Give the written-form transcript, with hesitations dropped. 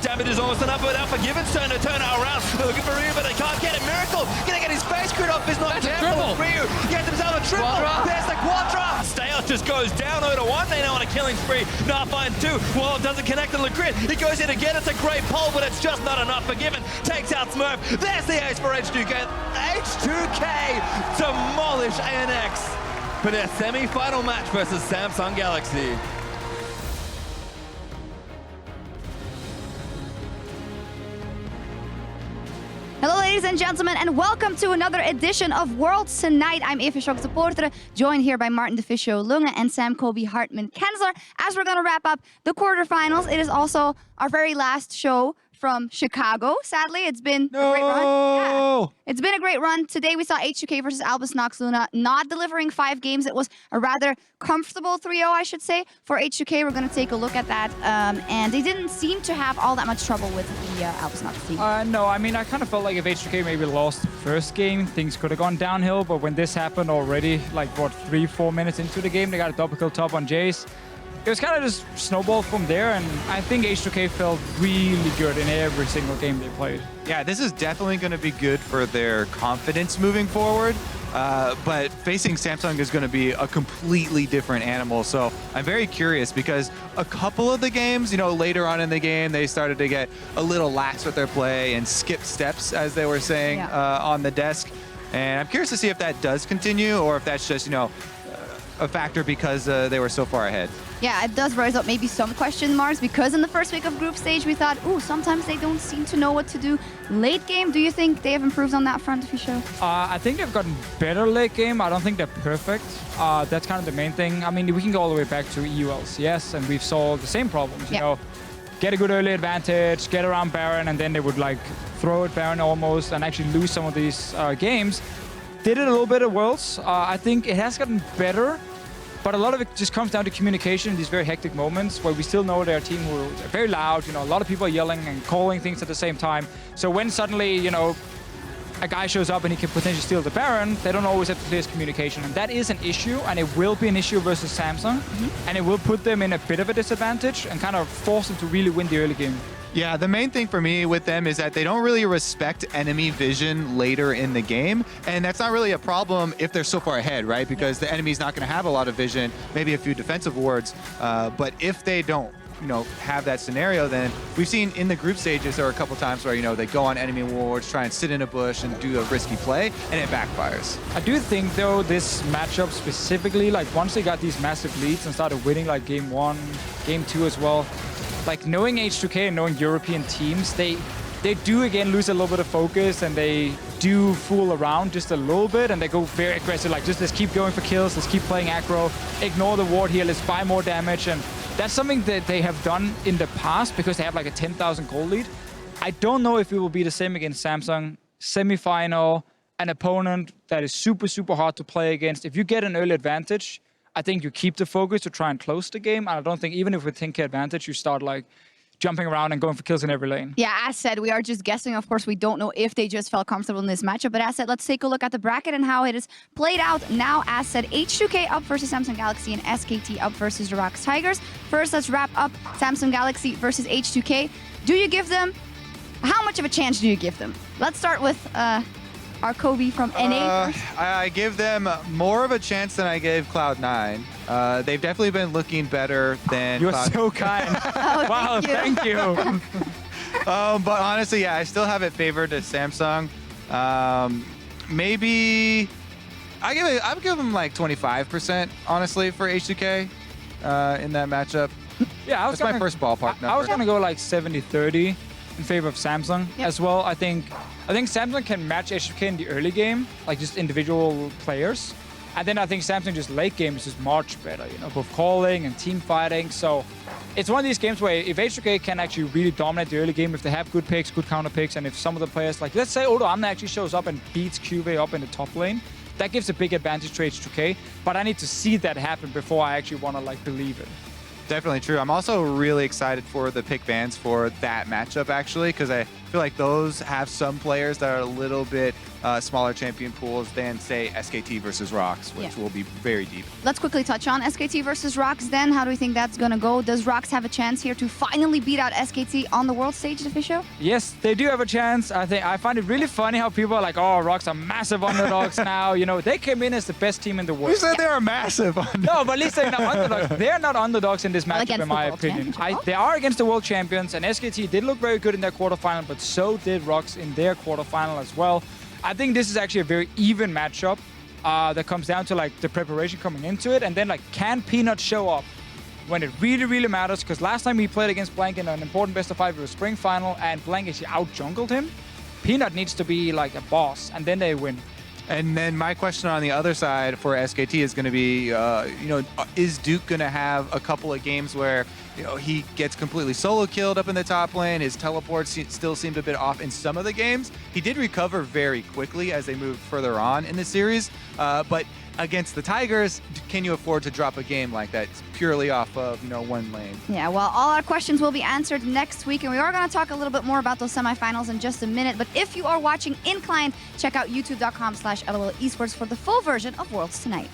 Damage is almost enough, but Unforgiven's turn to turn it around. They're looking for Ryu, but they can't get it. Miracle gonna get his face screwed off. He's not careful. Ryu gets himself a triple. There's the Quadra. Stayos just goes down 0-1. They know on a killing spree. Nafine 2. Wall doesn't connect on the grid. He goes in again. It's a great pull, but it's just not enough. Forgiven takes out Smurf. There's the ace for H2K. H2K demolish ANX for their semi-final match versus Samsung Galaxy. Hello, ladies and gentlemen, and welcome to another edition of Worlds Tonight. I'm Sjokz supporter, joined here by Martin Deficio Lunge and Sam Kobe Hartman Kensler. As we're going to wrap up the quarterfinals, it is also our very last show from Chicago. Sadly, it's been a great run. Yeah, it's been a great run. Today we saw H2K versus Albus Nox Luna not delivering 5 games. It was a rather comfortable 3-0, I should say, for H2K. We're going to take a look at that. And they didn't seem to have all that much trouble with the Albus Nox team. No, I mean, I kind of felt like if H2K maybe lost the first game, things could have gone downhill. But when this happened already, like, what, 3-4 minutes into the game, they got a double kill top on Jace. It was kind of just snowballed from there, and I think H2K felt really good in every single game they played. Yeah, this is definitely going to be good for their confidence moving forward, but facing Samsung is going to be a completely different animal. So I'm very curious because a couple of the games, you know, later on in the game, they started to get a little lax with their play and skip steps, as they were saying, on the desk. And I'm curious to see if that does continue or if that's just, you know, a factor because they were so far ahead. Yeah, it does raise up maybe some question marks because in the first week of group stage we thought, ooh, sometimes they don't seem to know what to do late game. Do you think they have improved on that front, Deficio? I think they've gotten better late game. I don't think they're perfect. That's kind of the main thing. I mean, we can go all the way back to EU LCS and we've solved the same problems, you know. Get a good early advantage, get around Baron, and then they would like throw at Baron almost and actually lose some of these games. Did it a little bit at Worlds. I think it has gotten better. But a lot of it just comes down to communication in these very hectic moments where we still know they're a team who are very loud. You know, a lot of people are yelling and calling things at the same time. So when suddenly, you know, a guy shows up and he can potentially steal the Baron, they don't always have the clearest communication. And that is an issue, and it will be an issue versus Samsung. And it will put them in a bit of a disadvantage and kind of force them to really win the early game. Yeah, the main thing for me with them is that they don't really respect enemy vision later in the game. And that's not really a problem if they're so far ahead, right? Because the enemy's not going to have a lot of vision, maybe a few defensive wards. But if they don't, you know, have that scenario, then we've seen in the group stages there are a couple times where, you know, they go on enemy wards, try and sit in a bush and do a risky play, and it backfires. I do think, though, this matchup specifically, like once they got these massive leads and started winning like game 1, game 2 as well, like knowing H2K and knowing European teams, they do again lose a little bit of focus and they do fool around just a little bit and they go very aggressive, like just let's keep going for kills, let's keep playing aggro, ignore the ward here, let's buy more damage. And that's something that they have done in the past because they have like a 10,000 gold lead. I don't know if it will be the same against Samsung. Semi-final, an opponent that is super, super hard to play against. If you get an early advantage, I think you keep the focus to try and close the game. And I don't think even if with 10k advantage, you start like jumping around and going for kills in every lane. Yeah, as said, we are just guessing. Of course, we don't know if they just felt comfortable in this matchup. But as said, let's take a look at the bracket and how it is played out now. As said, H2K up versus Samsung Galaxy and SKT up versus the Rocks Tigers. First, let's wrap up Samsung Galaxy versus H2K. Do you give them... How much of a chance do you give them? Let's start with... our Kobe from NA. I give them more of a chance than I gave Cloud9. They've definitely been looking better than You're Cloud9. so kind. Oh, wow, thank you. But honestly, yeah, I still have it favored to Samsung. Maybe I'd give them like 25%, honestly, for H2K in that matchup. Yeah, That's my first ballpark number. I was gonna go like 70-30 in favor of Samsung as well. I think Samsung can match H2K in the early game, like just individual players. And then I think Samsung just late game is just much better, you know, both calling and team fighting. So it's one of these games where if H2K can actually really dominate the early game, if they have good picks, good counter picks, and if some of the players, like let's say Odo Amna actually shows up and beats QV up in the top lane, that gives a big advantage to H2K. But I need to see that happen before I actually want to like believe it. Definitely true. I'm also really excited for the pick bans for that matchup, actually, because I feel like those have some players that are a little bit smaller champion pools than, say, SKT versus Rocks, which will be very deep. Let's quickly touch on SKT versus Rocks then. How do we think that's going to go? Does Rocks have a chance here to finally beat out SKT on the world stage, Deficio? Yes, they do have a chance. I find it really funny how people are like, oh, Rocks are massive underdogs now. You know, they came in as the best team in the world. Who said they were massive underdogs? No, but at least they're not underdogs. They're not underdogs in this matchup, in my opinion. They are against the world champions, and SKT did look very good in their quarterfinal, but so did Rocks in their quarterfinal as well. I think this is actually a very even matchup that comes down to like the preparation coming into it, and then like can Peanut show up when it really, really matters? Because last time he played against Blank in an important best of 5, it was spring final, and Blank actually out-jungled him. Peanut needs to be like a boss, and then they win. And then my question on the other side for SKT is going to be, is Duke going to have a couple of games where, he gets completely solo killed up in the top lane? His teleports still seemed a bit off in some of the games. He did recover very quickly as they moved further on in the series, but against the Tigers, can you afford to drop a game like that purely off of, one lane? Yeah, well, all our questions will be answered next week, and we are going to talk a little bit more about those semifinals in just a minute. But if you are watching in client, check out youtube.com/LOL Esports for the full version of Worlds Tonight.